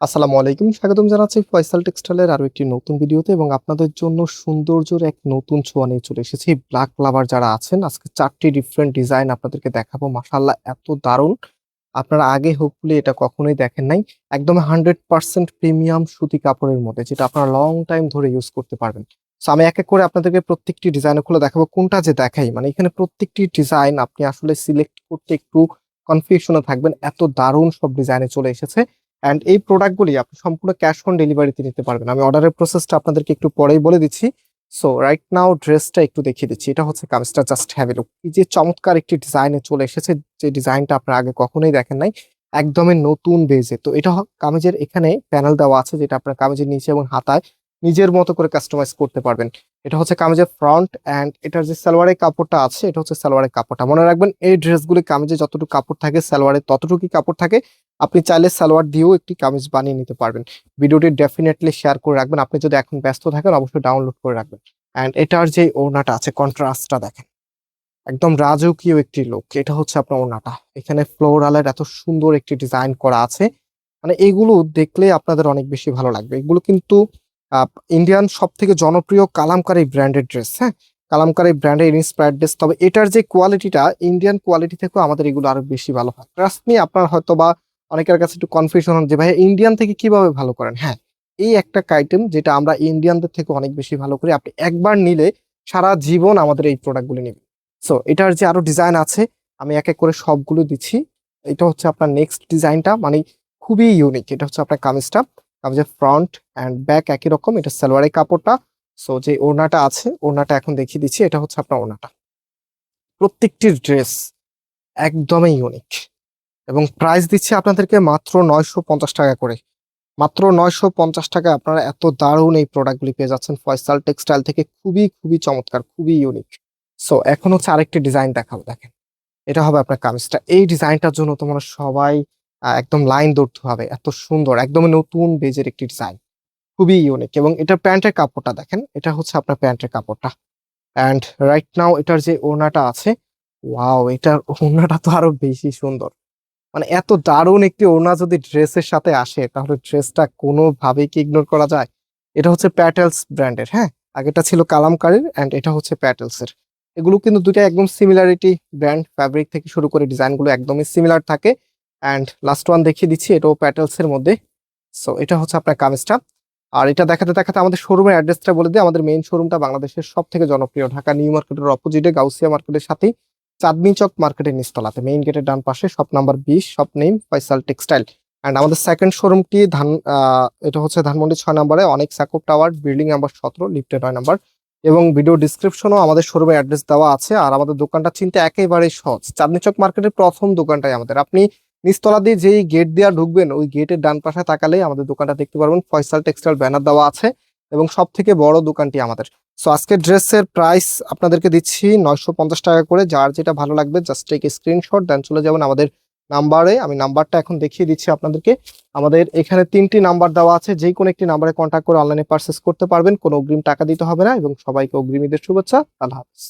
আসসালামু আলাইকুম, স্বাগতম জানাচ্ছি ফয়সাল টেক্সটাইলের আরো একটি নতুন ভিডিওতে এবং আপনাদের জন্য সৌন্দর্যের এক নতুন ছোঁয়া নিয়ে চলে এসেছি। ব্ল্যাক লাভার যারা আছেন, আজকে 4টি ডিফারেন্ট ডিজাইন আপনাদেরকে দেখাবো। মাশাআল্লাহ, এত দারুণ! আপনারা আগে হোপফুলি এটা কখনোই দেখেন নাই। একদম 100% প্রিমিয়াম সুতি কাপড়ের মধ্যে, যেটা আপনারা লং টাইম ধরে ইউজ করতে পারবেন। সো আমি এক এক করে আপনাদেরকে প্রত্যেকটি ডিজাইন খুলে দেখাবো। কোনটা যে দেখাই, মানে এখানে প্রত্যেকটি ডিজাইন আপনি আসলে সিলেক্ট করতে একটু কনফিউশনে থাকবেন, এত দারুণ সব ডিজাইনে চলে এসেছে। অ্যান্ড এই প্রোডাক্টগুলি আপনি সম্পূর্ণ ক্যাশ অন ডেলিভারিতে নিতে পারবেন। আমি অর্ডারের প্রসেসটা আপনাদেরকে একটু পরেই বলে দিচ্ছি। সো রাইট নাও ড্রেসটা একটু দেখিয়ে দিচ্ছি। এটা হচ্ছে কামিজটা, জাস্ট হ্যাভ এ লুক। এই যে চমৎকার একটি ডিজাইনে চলে এসেছে, যে ডিজাইনটা আপনারা আগে কখনোই দেখেন নাই, একদমই নতুন বেজে। তো এটা কামিজের এখানে প্যানেল দেওয়া আছে, যেটা আপনার কামিজের নিচে এবং হাতায় নিজের মতো করে কাস্টমাইজ করতে পারবেন। এটা হচ্ছে কামিজের ফ্রন্ট, অ্যান্ড এটার যে সালোয়ারের কাপড়টা আছে, এটা হচ্ছে সালোয়ারের কাপড়টা। মনে রাখবেন, এই ড্রেসগুলি কামিজে যতটুকু কাপড় থাকে, সালোয়ারের ততটুকুই কাপড় থাকে। আপনি চাইলে সালোয়ার দিয়েও একটি কামিজ বানিয়ে নিতে পারবেন। ভিডিওটি ডেফিনেটলি শেয়ার করে রাখবেন। আপনি যদি এখন ব্যস্ত থাকেন, অবশ্যই ডাউনলোড করে রাখবেন। অ্যান্ড এটার যে ওড়নাটা আছে, কন্ট্রাস্টটা দেখেন, একদম রাজকীয় একটি লুক। এটা হচ্ছে আপনার ওড়নাটা, এখানে ফ্লোরালের এত সুন্দর একটি ডিজাইন করা আছে। মানে এগুলো দেখলে আপনাদের অনেক বেশি ভালো লাগবে। এগুলো কিন্তু ইন্ডিয়ান সব থেকে জনপ্রিয় কালামকারী ব্র্যান্ডেড ড্রেস। হ্যাঁ, কালামকারী ব্র্যান্ডের ইন্সপায়ার্ড ড্রেস। তবে এটার যে কোয়ালিটিটা, ইন্ডিয়ান কোয়ালিটি থেকেও আমাদের এগুলো আরো বেশি ভালো হয়। ট্রাস্ট মি, আপনার হয়তো বা অনেকের কাছে একটু কনফিউশন হন যে ভাই ইন্ডিয়ান থেকে কিভাবে ভালো করেন। হ্যাঁ, এই একটা আইটেম যেটা আমরা ইন্ডিয়ানদের থেকে অনেক বেশি ভালো করি। আপনি একবার নিলে সারা জীবন আমাদের এই প্রোডাক্টগুলি নেবেন। সো এটার যে আরো ডিজাইন আছে, আমি এক এক করে সবগুলো দিচ্ছি। এটা হচ্ছে আপনার নেক্সট ডিজাইনটা, মানে খুবই ইউনিক। এটা হচ্ছে আপনার কামিজটা, কামিজের ফ্রন্ট অ্যান্ড ব্যাক একই রকম। এটা সালোয়ারের কাপড়টা। সো যে ওড়নাটা আছে, ওড়নাটা এখন দেখিয়ে দিচ্ছি। এটা হচ্ছে আপনার ওড়নাটা। প্রত্যেকটি ড্রেস একদমই ইউনিক এবং প্রাইস দিচ্ছি আপনাদেরকে মাত্র 950 টাকা করে। মাত্র 950 টাকায় আপনারা এত দারুণ এই প্রোডাক্টগুলি পেয়ে যাচ্ছেন ফয়সাল টেক্সটাইল থেকে। খুবই খুবই চমৎকার, খুবই ইউনিক। সো এখন হচ্ছে আরেকটি ডিজাইন দেখাবো। দেখেন, এটা হবে আপনার কামিজটা। এই ডিজাইনটার জন্য তোমরা সবাই একদম লাইন ধরতে হবে, এত সুন্দর, একদম নতুন বেজের একটি ডিজাইন, খুবই ইউনিক। এবং এটার প্যান্টের কাপড়টা দেখেন, এটা হচ্ছে আপনার প্যান্টের কাপড়টা। অ্যান্ড রাইট নাও এটার যে ওড়নাটা আছে, ওয়াও, এটার ওড়নাটা তো আরো বেশি সুন্দর। মানে এত দারুণ একটি ওড়না যদি ড্রেসের সাথে আসে, তাহলে ড্রেসটা কোনোভাবেই কি ইগনোর করা যায়? এটা হচ্ছে প্যাটেলস ব্র্যান্ডের। হ্যাঁ, আগেটা ছিল কালামকারীর, অ্যান্ড এটা হচ্ছে প্যাটেলস এর। এগুলো কিন্তু দুইটা একদম সিমিলারিটি ব্র্যান্ড, ফ্যাব্রিক থেকে শুরু করে ডিজাইনগুলো একদমই সিমিলার থাকে। অ্যান্ড লাস্ট ওয়ান দেখিয়ে দিচ্ছি, এটাও প্যাটেলস এর মধ্যে। সো এটা হচ্ছে আপনার কামিজটা। আর এটা দেখাতে দেখাতে আমাদের শোরুমের অ্যাড্রেসটা বলে দিই। আমাদের মেইন শোরুমটা বাংলাদেশের সব থেকে জনপ্রিয়, ঢাকা নিউ মার্কেটের অপোজিটে, গাউসিয়া মার্কেটের সাথেই, চাঁদনী চক মার্কেটের নিচতলাতে, মেইন গেটের ডান পাশে, shop number 20, shop name Faisal textile. And আমাদের সেকেন্ড শোরুমটি এটা হচ্ছে ধানমন্ডি 6 নম্বরে, অনেক সাকুব টাওয়ার, বিল্ডিং নাম্বার 17, লিফটে 9 নম্বর। এবং ভিডিও ডিসক্রিপশনও আমাদের শোরুমের অ্যাড্রেস দেওয়া আছে। আর আমাদের দোকানটা চিনতে একেবারেই সহজ। চাঁদনী চক মার্কেটের প্রথম দোকানটাই আমাদের। আপনি নিচতলা দিয়ে যেই গেট দিয়ে ঢুকবেন, ওই গেটের ডান পাশে তাকালেই আমাদের দোকানটা দেখতে পারবেন। ফয়সাল টেক্সটাইল ব্যানার দেওয়া আছে এবং সব থেকে বড় দোকানটি আমাদের। সো আজকের ড্রেসের প্রাইস আপনাদেরকে দিচ্ছি 950 টাকা করে। যার যেটা ভালো লাগবে জাস্ট টেক স্ক্রিনশট, দেন চলে যাবেন আমাদের নাম্বারে। আমি নাম্বারটা এখন দেখিয়ে দিচ্ছি আপনাদেরকে। আমাদের এখানে 3টি নাম্বার দেওয়া আছে, যে কোনো একটি নাম্বারে কন্ট্যাক্ট করে অনলাইনে পারচেস করতে পারবেন। কোনো অগ্রিম টাকা দিতে হবে না। এবং সবাইকে অগ্রিম ঈদের শুভেচ্ছা। আল্লাহ হাফেজ।